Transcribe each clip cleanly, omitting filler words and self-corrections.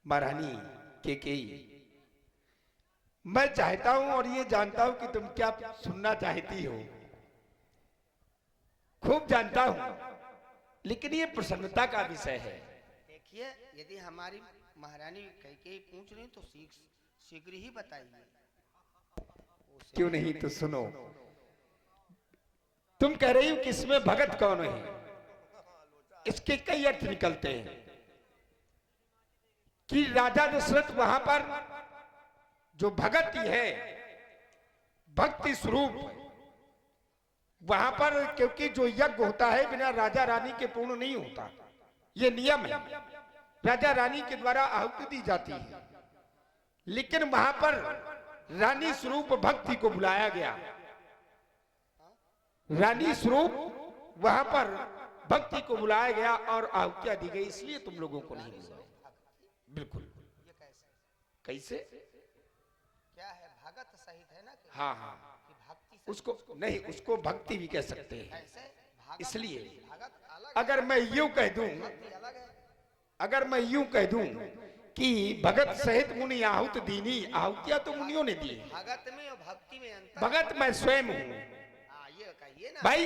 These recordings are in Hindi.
महारानी केकई, मैं चाहता हूं और ये जानता हूं कि तुम क्या सुनना चाहती हो, खूब जानता हूं, लेकिन ये प्रसन्नता का विषय है। देखिए, यदि हमारी महारानी कैकेयी पूछ रही तो शीघ्र ही बताइए। क्यों नहीं तो सुनो। तुम कह रही हो कि इसमें भगत कौन है, इसके कई अर्थ निकलते हैं कि राजा दशरथ वहां पर जो भगत है, भक्ति स्वरूप वहां पर, क्योंकि जो यज्ञ होता है बिना राजा रानी के पूर्ण नहीं होता, ये नियम है। राजा रानी के द्वारा आहुति दी जाती है, लेकिन वहां पर रानी स्वरूप भक्ति को बुलाया गया। रानी स्वरूप वहां पर भक्ति को बुलाया गया और आहुतियां दी गई, इसलिए तुम लोगों को नहीं बुलाया। बिल्कुल। ये कैसे क्या है, भगत सहित है ना कि हाँ हाँ, कि भक्ति उसको नहीं, उसको भक्ति भी कह सकते हैं। कैसे भगत, इसलिए भगत अलग अगर मैं यूं कह दूं, भक्ति अलग है। अगर मैं यूं कह दूं कि भगत सहित मुनि आहुत दीनी, आहुतियां तो मुनियों ने दी, भगत में और भक्ति में अंतर। भगत मैं स्वयं हूं। हाँ, ये कहिए ना भाई,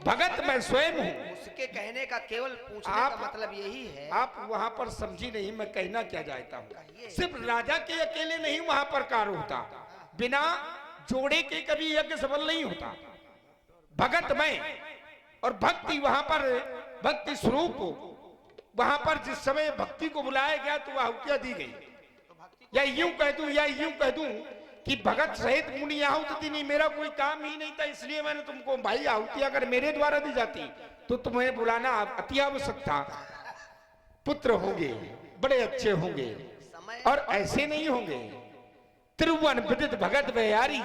भगत मैं स्वयं हूं। उसके कहने का केवल पूछने आप का मतलब यही है। आप वहां पर समझी नहीं मैं कहना क्या चाहता हूं। कहिए। सिर्फ राजा के अकेले नहीं वहां पर कार्य होता, बिना जोड़े के कभी यज्ञ सफल नहीं होता। भगत में और भक्ति वहां पर, भक्ति स्वरूप वहां पर जिस समय भक्ति को बुलाया गया तो आहुतियां दी गई। या यूं कह दूं कि भगत सहित मुनि आहुति दी नहीं, मेरा कोई काम ही नहीं था, इसलिए मैंने तुमको, भाई आहुति अगर मेरे द्वारा दी जाती तो तुम्हें बुलाना अति आवश्यक था। पुत्र होंगे, बड़े अच्छे होंगे, और ऐसे नहीं होंगे त्रिभुवन विदित भगत भयारी,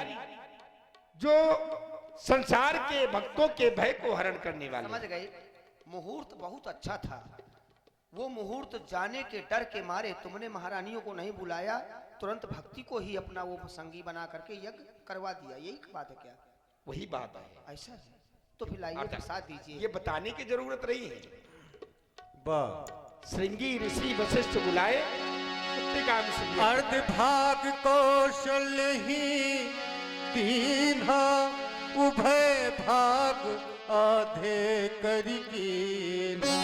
जो संसार के भक्तों के भय को हरण करने वाले। समझ गए। मुहूर्त बहुत अच्छा था, वो मुहूर्त जाने के डर के मारे तुमने महारानियों को नहीं बुलाया, तुरंत भक्ति को ही अपना वो संगी बना करके यज्ञ करवा दिया। यही बात है क्या? वही बात है। ऐसा है तो फिर लाइए प्रसाद दीजिए। ये बताने की जरूरत नहीं है। वाह। श्रृंगी ऋषि वशिष्ठ बुलाए, अर्ध भाग कौशल ही दीन्हा, उभय भाग आधे करिकी ना।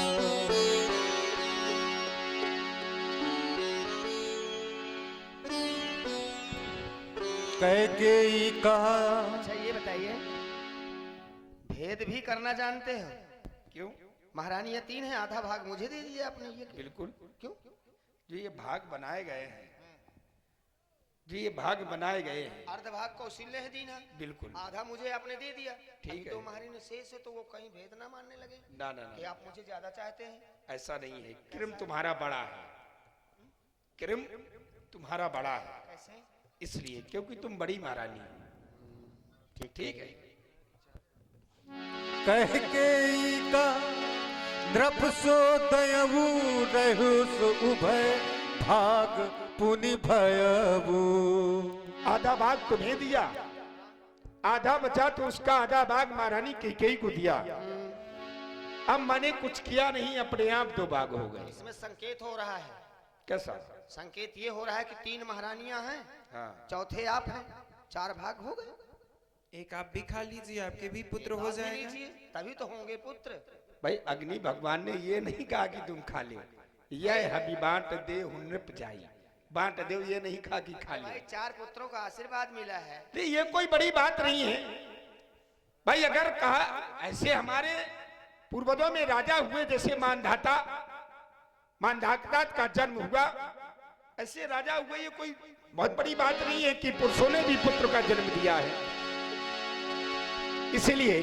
कैकेयी कहा। अच्छा ये बताइए, भेद भी करना जानते हो? क्यों? महारानी ये 3 है, आधा भाग मुझे दे दिया आपने। ये बिल्कुल। क्यों? जो ये भाग बनाए गए हैं, जो ये भाग बनाए गए हैं, अर्ध भाग कौशल्य है दीना, बिल्कुल आधा मुझे आपने दे दिया। ठीक है। तो महारानी शेष है तो वो कहीं भेद ना मानने लगे ना ना कि ना, आप मुझे ज्यादा चाहते हैं। ऐसा नहीं है। क्रम तुम्हारा बड़ा है, क्रम तुम्हारा बड़ा है, कैसे? इसलिए क्योंकि तुम बड़ी महारानी हो। ठीक है। कैकेयी का द्रप सो दयवु, रहु सो उभय भाग पुनि भयवु। आधा भाग तुम्हें दिया, आधा बचा तो उसका आधा भाग महारानी कैकेयी को दिया। अब मैंने कुछ किया नहीं, अपने आप 2 भाग हो गए। इसमें संकेत हो रहा है। कैसा? संकेत ये हो रहा है कि 3 महारानियां हैं, हाँ, चौथे आप हैं, 4 भाग हो गए। एक आप भी खा लीजिए, आपके भी पुत्र हो जाएगा। तभी तो होंगे पुत्र। भाई अग्नि भगवान ने ये नहीं कहा कि तुम खा ले, यह हबी बांट दे नृप जाई, बांट दे, ये नहीं कहा कि खा ले। भाई 4 पुत्रों का आशीर्वाद मिला है। तो ये कोई बड़ी बात नहीं है भाई। अगर कहा ऐसे हमारे पूर्वजों में राजा हुए, जैसे मानधाता, मानधाता का जन्म हुआ, ऐसे राजा हुए, ये कोई बहुत बड़ी बात नहीं है कि पुरुषों ने भी पुत्र का जन्म दिया है। इसलिए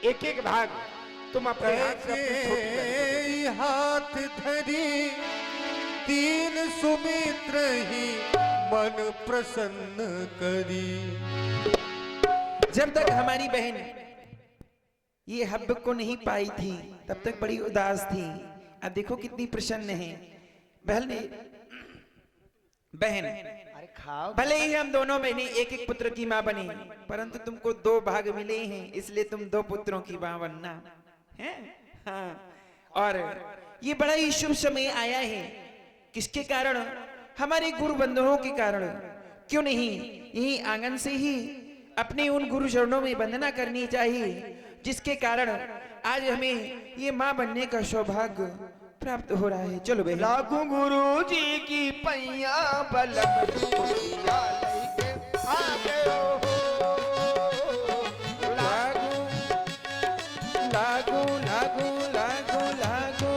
एक एक भाग तुम अपने हाथ से अपनी छोटी बहन को हाथ धरी, 3 सुमित्र ही मन प्रसन्न करी। जब तक हमारी बहन ये हब्ब को नहीं पाई थी तब तक बड़ी उदास थी, अब देखो कितनी प्रसन्न है। बहन अरे खाओ। भले ही हम दोनों बहनें एक एक पुत्र की माँ बनी, परंतु तुमको 2 भाग मिले हैं, इसलिए तुम 2 पुत्रों की माँ बनना है। हाँ, और ये बड़ा ही शुभ समय आया है। किसके कारण? हमारे गुरु बंधुओं के कारण। क्यों नहीं यही आंगन से ही अपने उन गुरु चरणों में वंदना करनी चाहिए, जिसके कारण आज हमें ये माँ बनने का सौभाग्य प्राप्त हो रहा है। चलो बहन। लागू गुरु जी की पैया बलम खुशियाँ लेके आ गए हो। लागू लागू लागू लागू लागू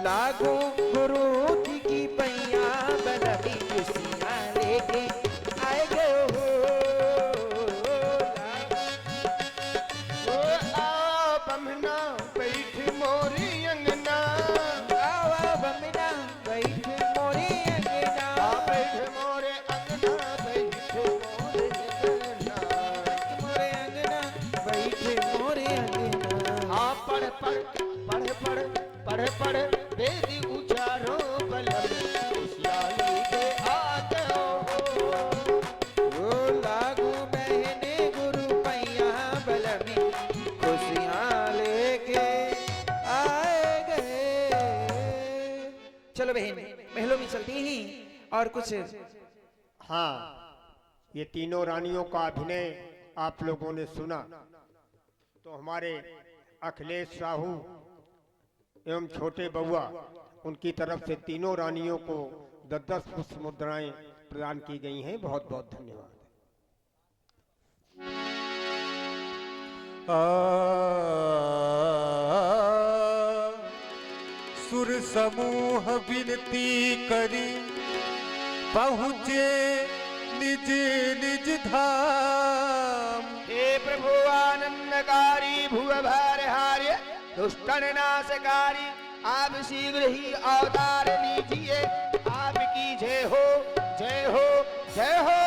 लागू गुरु जी की पैया बलमी खुशियाँ लेके आए गए हो। ओ आ बमना बैठ मोरी अंगना, आवा बमना बैठ मोरे अंगना, आ बैठ मोरे अंगना, बैठ मोरे अंगना। मोरे अंगना बैठ मोरे अंगना। आ पढ़ पढ़ पढ़ पढ़ पढ़ पढ़ वेद उचारो बलम खुशियाँ लेके आ गए हो। ओ लागू बहने गुरु पैया बलमी खुशियाँ लेके आए गए। चलो बहन महलों में चलती ही और कुछ। हाँ, ये तीनों रानियों का अभिनय आप लोगों ने सुना, तो हमारे अखिलेश साहू एवं छोटे बउआ उनकी तरफ से तीनों रानियों को 10-10 पुष्प मुद्राएं प्रदान की गई हैं। बहुत बहुत धन्यवाद। सुर समूह विनती करी पहुँचे निज निज धाम। हे प्रभु आनंदकारी भुव भारहार्य दुष्टन नाशकारी, आप शीघ्र ही अवतार लीजिए। आपकी जय हो जय हो जय हो।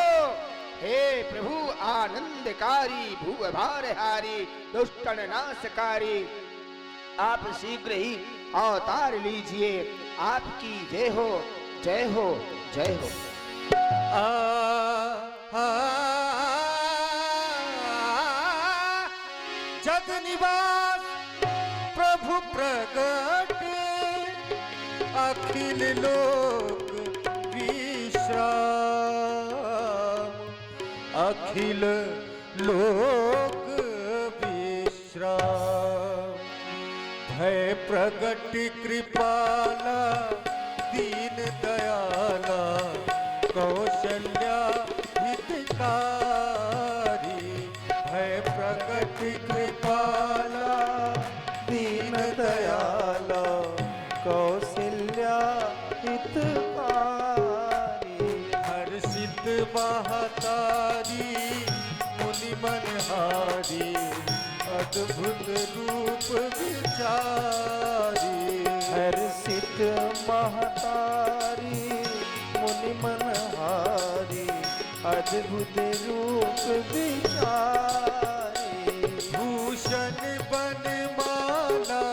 हे प्रभु आनंदकारी भुव भारहारी दुष्टन नाशकारी, आप शीघ्र ही अवतार लीजिए। आपकी जय हो जय हो जय हो। जग निवास प्रभु प्रगट अखिल लोक विश्राम, अखिल लोक विश्राम। भय प्रगट कृपाला दीन दयाला कौशल्या हितकारी। भय प्रगट कृपाला दीन दयाला कौशल्या हितकारी। हर्षित महतारी मुनि मनहारी अद्भुत रूप विचारी। हर्षित महतारी मुनि मनहारी अद्भुत रूप विचारी। भूषण बनमाला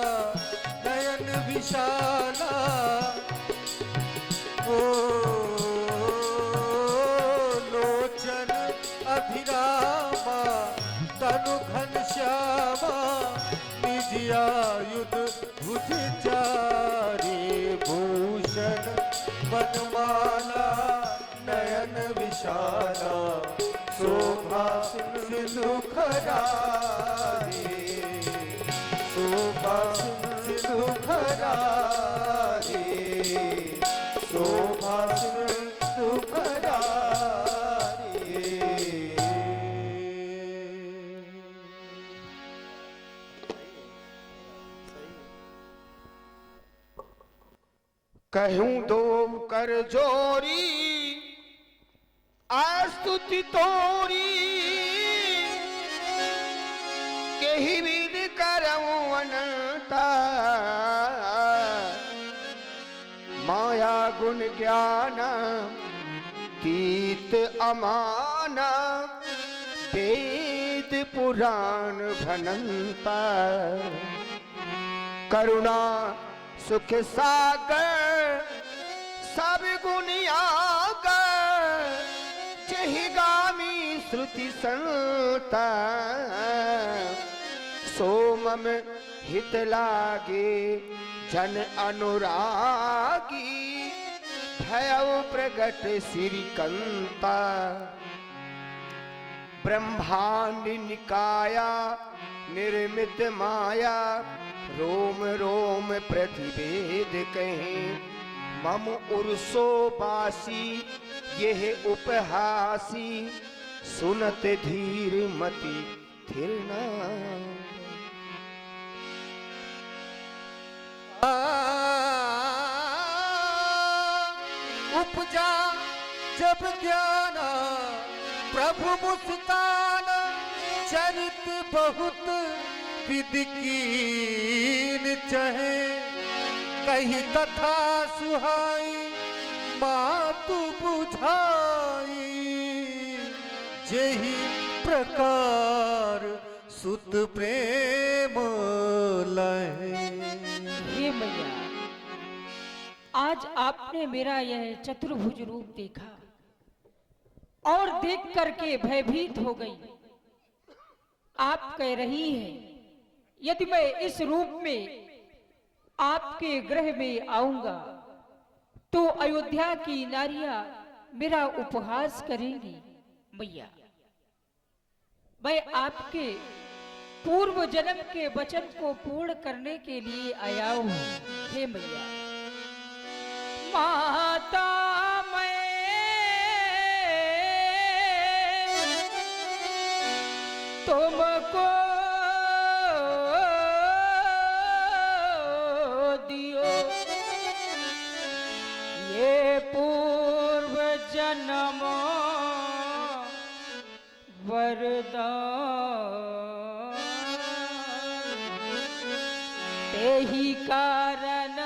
नयन विशाला, ओ लोचन अभिरामा तनु घनश्यामा। निज आयुध भुज चारी, भूषण बनमाला नयन विशाला शोभा सिंधु खरारी। शोभा सिंधु खरारी, शोभा सिंधु खरारी। कहूं दो कर जोरी आस्तुति तोरी, केहि विध करऊं अनंता। माया गुण ज्ञान तीत अमाना, वेद पुराण भनंता। करुणा सुख सागर सब गुण आगर, जहि गामी श्रुति संता। सोमम हित लागे जन अनुरागी भयउ प्रगट श्रीकंता ब्रह्मांड निकाया निर्मित माया रोम रोम प्रतिवेद कहें मम उर्सो बासी यह उपहासी सुनत धीर मति थिर न उपजा जब ज्ञान प्रभु मुस्कान चरित बहुत विधि कीन चहे कही कथा सुहाई मातु बुझाई जेहि प्रकार सुत प्रेम लहे। हे मैया, आज आपने मेरा यह चतुर्भुज रूप देखा और देख करके भयभीत हो गई। आप कह रही हैं यदि मैं इस रूप में आपके गृह में आऊंगा तो अयोध्या की नारियां मेरा उपहास करेंगी। मैया, मैं आपके पूर्व जन्म के वचन को पूर्ण करने के लिए आया हूं। हे मैया, माता मैं तुमको दियो ये पूर्व जन्म वरदान तेहि कारण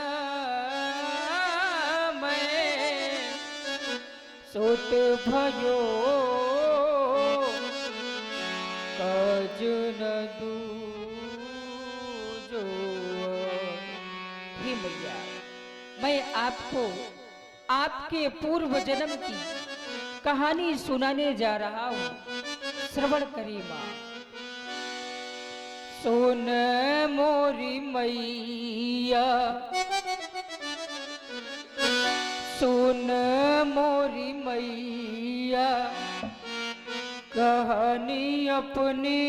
मैं सुत भयो कजुन दूजो। हे मैया, मैं आपको आपके पूर्व जन्म की कहानी सुनाने जा रहा हूँ। श्रवण करी माँ। सुन मोरी मैया, सुन मोरी मैया कहानी अपने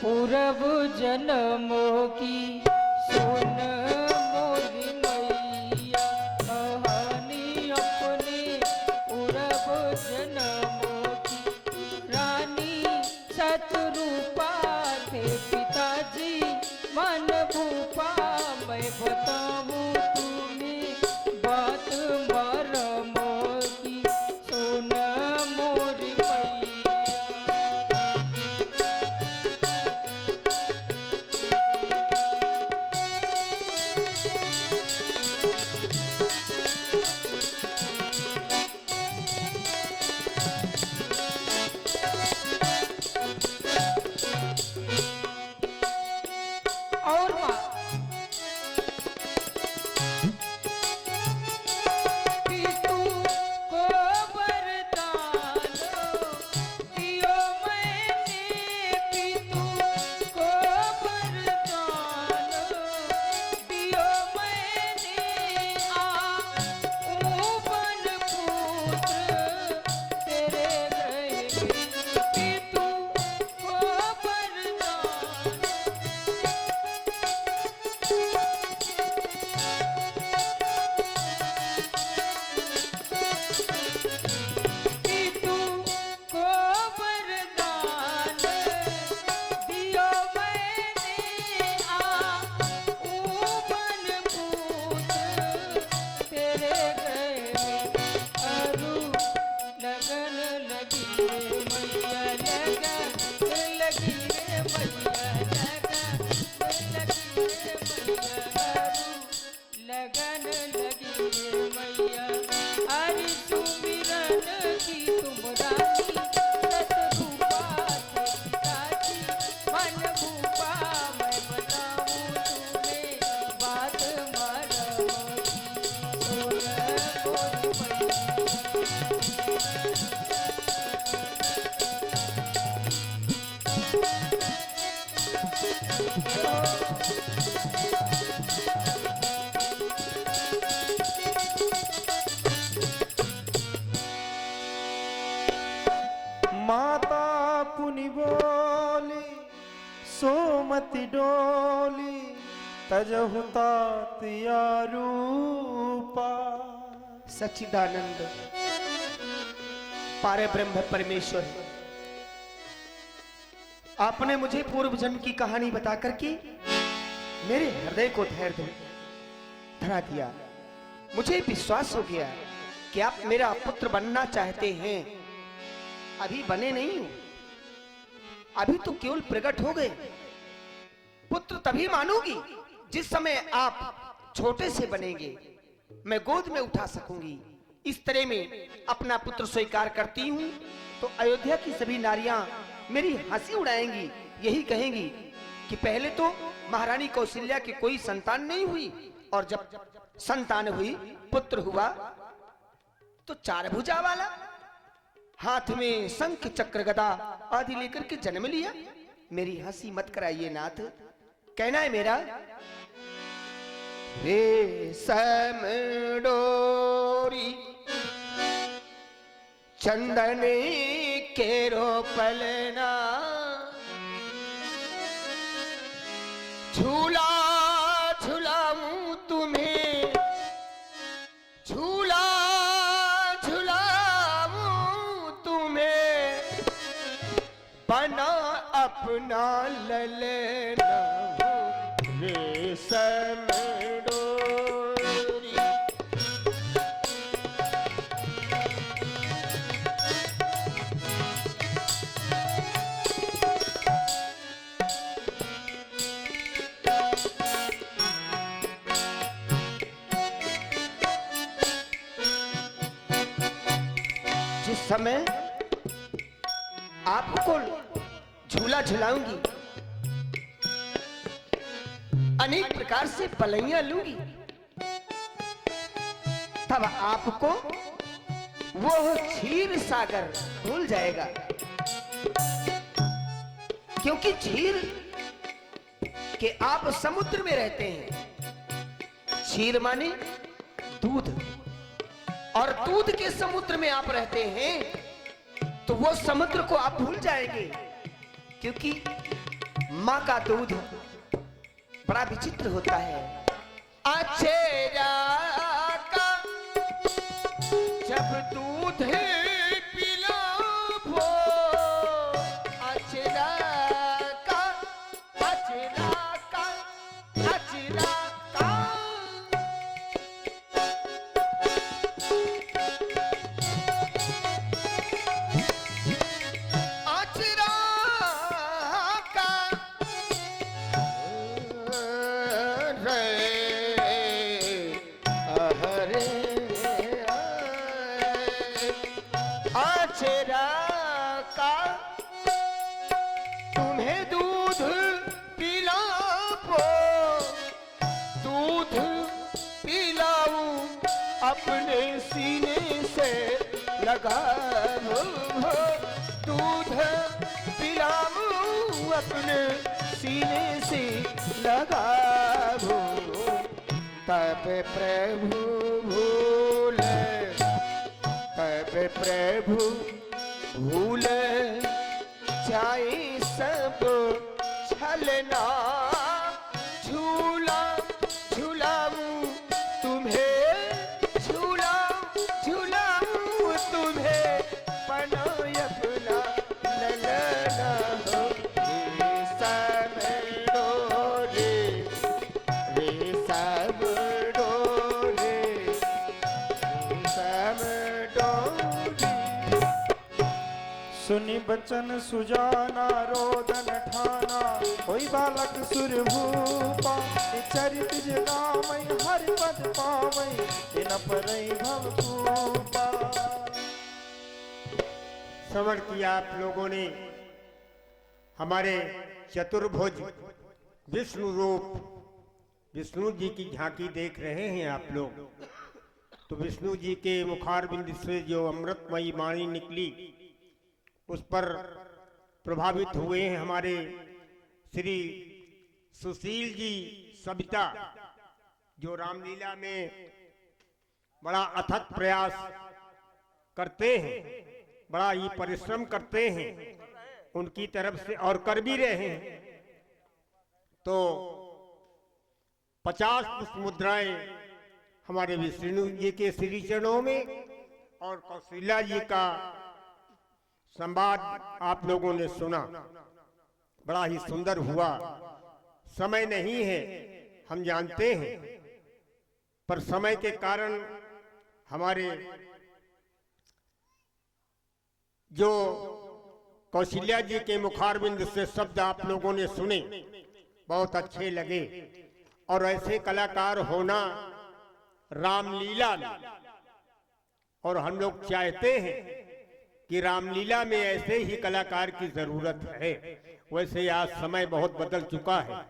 पूर्व जन्मों की। सुन मोरी मैया कहानी अपने पूर्व जन्मों की। रानी शत्रुपा थे पिताजी मन भूपा, मैं बताऊं तुम्हें बात मरमो की। सुन मोरी मैया। और माँ, पितु को वरदान दियो मैंने, पितु को वरदान दियो मैंने। वन पुत्र तेरे गृह में, पितु को वरदान तजहु तातिया रूपा। सच्चिदानंद पारे ब्रह्म परमेश्वर, आपने मुझे पूर्व जन्म की कहानी बता करके मेरे हृदय को धैर्य धरा दिया। मुझे विश्वास हो गया कि आप मेरा पुत्र बनना चाहते हैं। अभी बने नहीं हो, अभी तो केवल प्रकट हो गए। पुत्र तभी मानूंगी जिस समय आप छोटे से बनेंगे, मैं गोद में उठा सकूंगी। इस तरह में अपना पुत्र स्वीकार करती हूँ तो अयोध्या की सभी नारियां मेरी हंसी उड़ाएंगी, यही कहेंगी कि पहले तो महारानी कौशल्या की कोई संतान नहीं हुई, और जब संतान हुई, पुत्र हुआ, तो 4 भुजा वाला, हाथ में शंख चक्र गदा आदि लेकर के जन्म लिया। मेरी हंसी मत कराइए नाथ। कहना है मेरा, रेशम डोरी चंदन के रोपलना, झूला झूलाऊं तुम्हें, झूला झूलाऊं तुम्हें, बना अपना ललना रेशम डोरी। जिस समय आपको झूला झुलाऊंगी, अनेक प्रकार से पलैया लूंगी, तब आपको वो क्षीर सागर भूल जाएगा। क्योंकि क्षीर के आप समुद्र में रहते हैं। क्षीर माने दूध, और दूध के समुद्र में आप रहते हैं, तो वो समुद्र को आप भूल जाएंगे। क्योंकि माँ का दूध बड़ा विचित्र होता है। अचेरा का जब दूध पिलाओ, अचेरा का, अचेरा का, अचेरा का, अचेरा का अचेरा का तुम्हें दूध पिलाओ, दूध पिलाऊं अपने सीने से लगाओ, दूध पिलाऊं अपने सीने से लगाओ। तब प्रभु भूले, तब प्रभु भूल जाए सब छलना, झूला झूलाऊं तुम्हें, झूला झूलाऊं तुम्हें, बना अपना ललना रेशम डोरी, रेशम डोरी, रेशम डोरी। सुनि बचन सुजाना रोदन ठाना, कोई बालक सुर भूपा, चरित जगामई हर पद पावई, इन परई भव भूपा। श्रवण किया आप लोगों ने हमारे चतुर्भुज विष्णु रूप, विष्णु जी की झांकी देख रहे हैं आप लोग। तो विष्णु जी के मुखारबिंद से जो अमृतमयी वाणी निकली, उस पर प्रभावित हुए हैं हमारे श्री सुशील जी सविता, जो रामलीला में बड़ा अथक प्रयास करते हैं, बड़ा ही परिश्रम करते हैं उनकी तरफ से, और कर भी रहे हैं। तो 50 पुष्प मुद्राएं हमारे विष्णु जी के श्री चरणों में और कौशल्या जी का संवाद आप लोगों ने सुना, बड़ा ही सुंदर हुआ। समय नहीं है हम जानते हैं, पर समय के कारण हमारे जो कौशल्या जी के मुखारबिंद से शब्द आप लोगों ने सुने, बहुत अच्छे लगे। और ऐसे कलाकार होना रामलीला में, और हम लोग चाहते हैं कि रामलीला में ऐसे ही कलाकार की जरूरत है। वैसे आज समय बहुत बदल चुका है,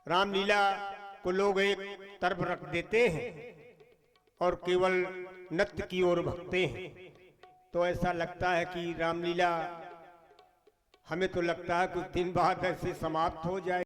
रामलीला को लोग एक तरफ रख देते हैं और केवल नृत्य की ओर भगते हैं। तो ऐसा लगता है कि रामलीला, हमें तो लगता है कुछ दिन बाद ऐसे समाप्त हो जाए।